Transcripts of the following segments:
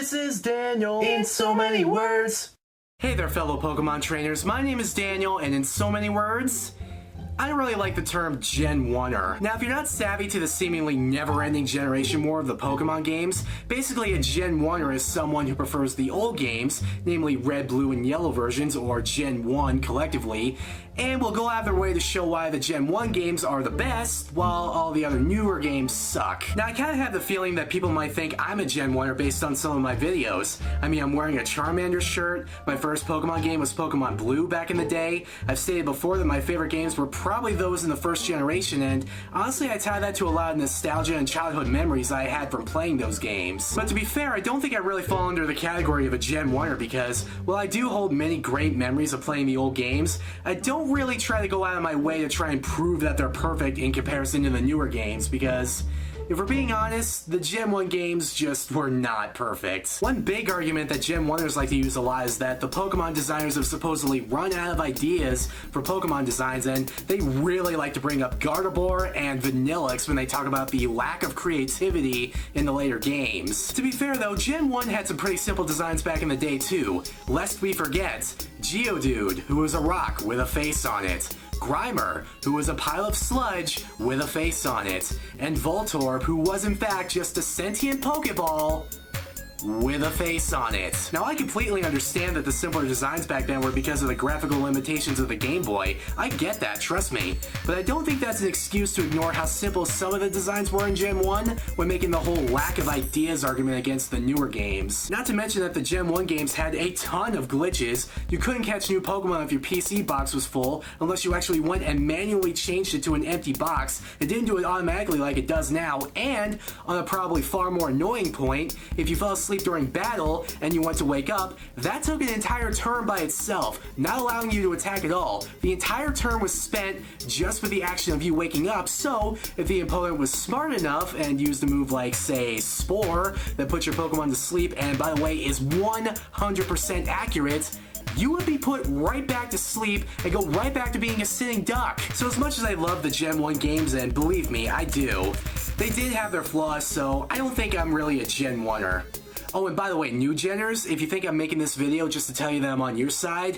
This is Daniel in so many words. Hey there, fellow Pokemon trainers. My name is Daniel, and in so many words, I don't really like the term Genwunner. Now, if you're not savvy to the seemingly never-ending generation war of the Pokemon games, basically a Genwunner is someone who prefers the old games, namely Red, Blue, and Yellow versions, or Gen 1 collectively, and will go out of their way to show why the Gen 1 games are the best, while all the other newer games suck. Now, I kind of have the feeling that people might think I'm a Genwunner based on some of my videos. I mean, I'm wearing a Charmander shirt, my first Pokemon game was Pokemon Blue back in the day, I've stated before that my favorite games were probably those in the first generation, and honestly I tie that to a lot of nostalgia and childhood memories I had from playing those games. But to be fair, I don't think I really fall under the category of a Genwunner because, while I do hold many great memories of playing the old games, I don't really try to go out of my way to try and prove that they're perfect in comparison to the newer games, because if we're being honest, the Gen 1 games just were not perfect. One big argument that Genwunners like to use a lot is that the Pokemon designers have supposedly run out of ideas for Pokemon designs, and they really like to bring up Gardevoir and Vanillix when they talk about the lack of creativity in the later games. To be fair though, Gen 1 had some pretty simple designs back in the day too. Lest we forget, Geodude, who was a rock with a face on it. Grimer, who was a pile of sludge with a face on it, and Voltorb, who was in fact just a sentient Pokeball with a face on it. Now, I completely understand that the simpler designs back then were because of the graphical limitations of the Game Boy. I get that, trust me. But I don't think that's an excuse to ignore how simple some of the designs were in Gen 1 when making the whole lack of ideas argument against the newer games. Not to mention that the Gen 1 games had a ton of glitches. You couldn't catch new Pokemon if your PC box was full unless you actually went and manually changed it to an empty box. It didn't do it automatically like it does now, and on a probably far more annoying point, if you fell asleep during battle and you went to wake up, that took an entire turn by itself, not allowing you to attack at all. The entire turn was spent just with the action of you waking up, so if the opponent was smart enough and used a move like, say, Spore, that puts your Pokemon to sleep and, by the way, is 100% accurate, you would be put right back to sleep and go right back to being a sitting duck. So as much as I love the Gen 1 games, and believe me, I do, they did have their flaws, so I don't think I'm really a Genwunner. Oh, and by the way, Newgenners, if you think I'm making this video just to tell you that I'm on your side,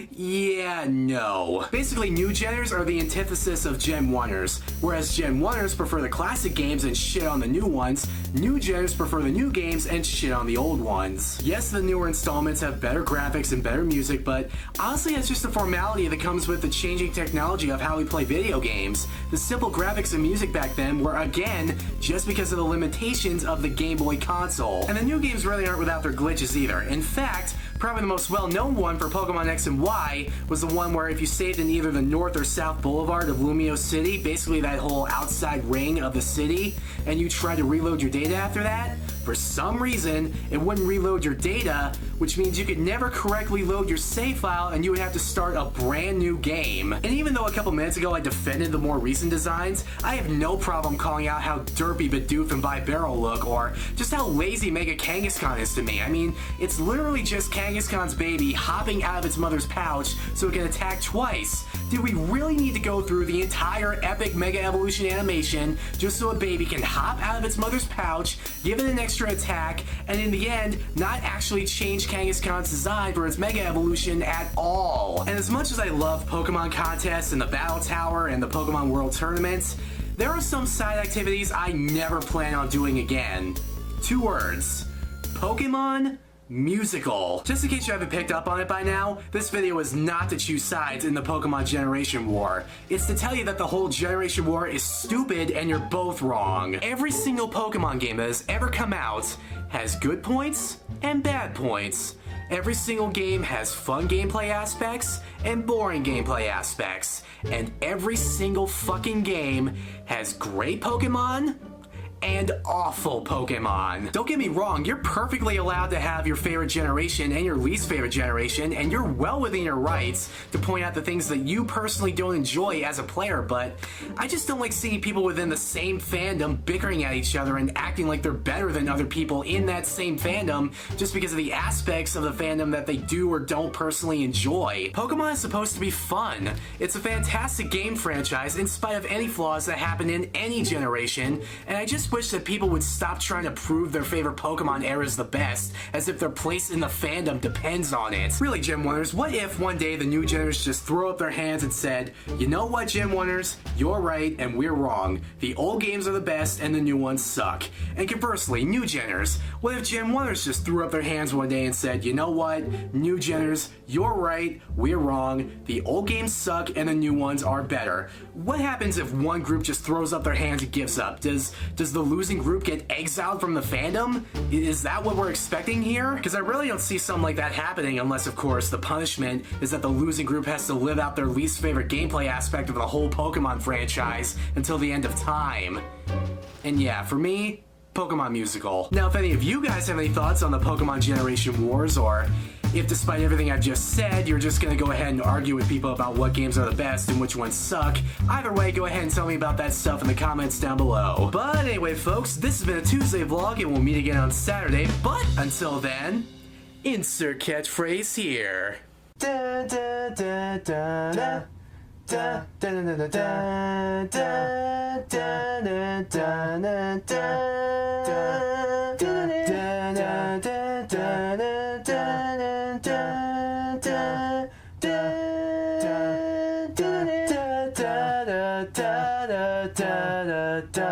yeah, no. Basically, Newgenners are the antithesis of Genwunners. Whereas Genwunners prefer the classic games and shit on the new ones, Newgenners prefer the new games and shit on the old ones. Yes, the newer installments have better graphics and better music, but honestly, it's just a formality that comes with the changing technology of how we play video games. The simple graphics and music back then were, again, just because of the limitations of the Game Boy console. And the new games really aren't without their glitches either. In fact, probably the most well-known one for Pokemon X and Y was the one where if you stayed in either the North or South Boulevard of Lumio City, basically that whole outside ring of the city, and you tried to reload your data after that, for some reason, it wouldn't reload your data, which means you could never correctly load your save file and you would have to start a brand new game. And even though a couple minutes ago I defended the more recent designs, I have no problem calling out how derpy Bidoof and Bibarel look, or just how lazy Mega Kangaskhan is to me. I mean, it's literally just Kangaskhan's baby hopping out of its mother's pouch so it can attack twice. Did we really need to go through the entire epic Mega Evolution animation just so a baby can hop out of its mother's pouch, give it an extra attack, and in the end, not actually change Kangaskhan's design for its Mega Evolution at all? And as much as I love Pokemon contests and the Battle Tower and the Pokemon World Tournaments, there are some side activities I never plan on doing again. 2 words. Pokemon Musical. Just in case you haven't picked up on it by now, this video is not to choose sides in the Pokemon Generation War. It's to tell you that the whole Generation War is stupid and you're both wrong. Every single Pokemon game that has ever come out has good points and bad points. Every single game has fun gameplay aspects and boring gameplay aspects. And every single fucking game has great Pokemon and awful Pokemon. Don't get me wrong, you're perfectly allowed to have your favorite generation and your least favorite generation, and you're well within your rights to point out the things that you personally don't enjoy as a player, but I just don't like seeing people within the same fandom bickering at each other and acting like they're better than other people in that same fandom just because of the aspects of the fandom that they do or don't personally enjoy. Pokemon is supposed to be fun. It's a fantastic game franchise in spite of any flaws that happen in any generation, and I just just wish that people would stop trying to prove their favorite Pokemon era is the best, as if their place in the fandom depends on it. Really, Genwunners, what if one day the Newgenners just throw up their hands and said, you know what, Genwunners, you're right and we're wrong. The old games are the best and the new ones suck. And conversely, Newgenners, what if Genwunners just threw up their hands one day and said, you know what, Newgenners, you're right, we're wrong. The old games suck and the new ones are better. What happens if one group just throws up their hands and gives up? Does the losing group get exiled from the fandom? Is that what we're expecting here? Because I really don't see something like that happening unless, of course, the punishment is that the losing group has to live out their least favorite gameplay aspect of the whole Pokemon franchise until the end of time. And yeah, for me, Pokemon Musical. Now, if any of you guys have any thoughts on the Pokemon Generation Wars, or if despite everything I've just said, you're just gonna go ahead and argue with people about what games are the best and which ones suck, either way, go ahead and tell me about that stuff in the comments down below. But anyway, folks, this has been a Tuesday vlog, and we'll meet again on Saturday, but until then, insert catchphrase here. Da da da da da. Da da da da da da da da da da da